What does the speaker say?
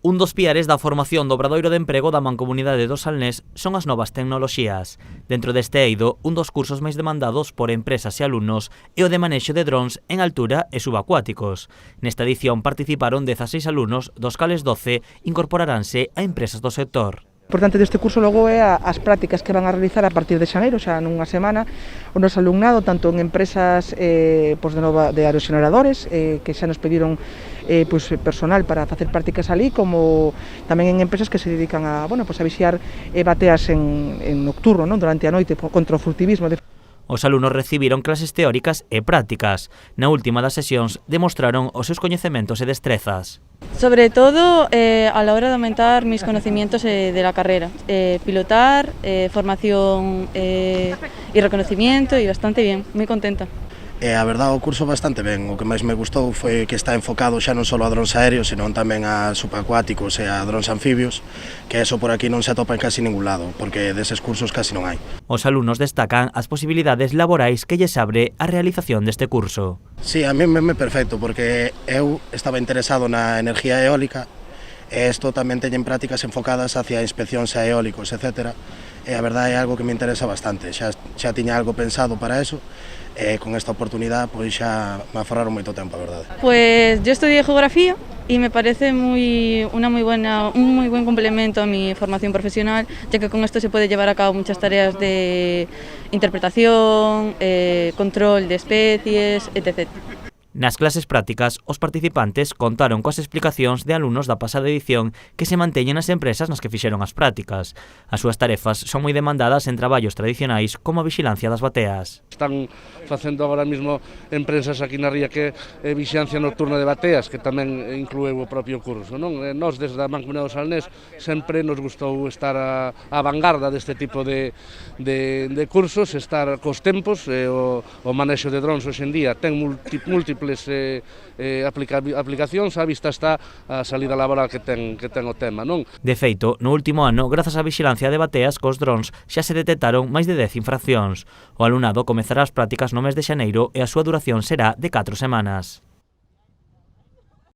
Un dos piares da formación do Obradoiro de Emprego da Mancomunidade do Salnés son as novas tecnoloxías. Dentro deste eido, un dos cursos máis demandados por empresas e alumnos é o de manexo de drons en altura e subacuáticos. Nesta edición participaron 16 alumnos, dos cales 12 incorporaranse a empresas do sector. O importante deste curso logo é as prácticas que van a realizar a partir de xaneiro, xa nunha semana, o noso alumnado, tanto en empresas de aeroxeneradores, que xa nos pediron personal para facer prácticas ali, como tamén en empresas que se dedican a vixiar bateas en nocturno, durante a noite, contra o furtivismo. Os alumnos recibiron clases teóricas e prácticas. Na última das sesións demostraron os seus coñecementos e destrezas. Sobre todo a la hora de aumentar mis conocimientos de la carrera, pilotar, formación y reconocimiento, y bastante bien, muy contenta. A verdade, o curso bastante ben. O que máis me gustou foi que está enfocado xa non só a drons aéreos, senón tamén a subacuáticos e a drons anfibios, que eso por aquí non se atopa en casi ningún lado, porque deses cursos casi non hai. Os alumnos destacan as posibilidades laborais que lles abre a realización deste curso. Sí, a mí me é perfecto, porque eu estaba interesado na energía eólica, e isto tamén teñen prácticas enfocadas hacia inspeccións a eólicos, etc. E a verdade é algo que me interesa bastante, xa tiña algo pensado para eso, e con esta oportunidade pois xa me aforraron moito tempo, a verdade. Pues yo estudié geografía y me parece un muy buen complemento a mi formación profesional, ya que con esto se puede llevar a cabo muchas tareas de interpretación, control de especies, etc. Nas clases prácticas, os participantes contaron coas explicacións de alumnos da pasada edición que se manteñen nas empresas nas que fixeron as prácticas. As súas tarefas son moi demandadas en traballos tradicionais como a vixilancia das bateas. Están facendo agora mesmo empresas aquí na ría que é vixilancia nocturna de bateas, que tamén inclúe o propio curso, non? Nós, desde a Mancomunidade do Salnés, sempre nos gustou estar a vanguarda deste tipo de cursos, estar cos tempos, o manexo de drons hoxe en día ten múltiples aplicacións, á vista está a salida laboral que ten o tema, non? De feito, no último ano, grazas á vixilancia de bateas cos drons, xa se detectaron máis de 10 infraccións. O alumnado comezará as prácticas no mes de xaneiro e a súa duración será de 4 semanas.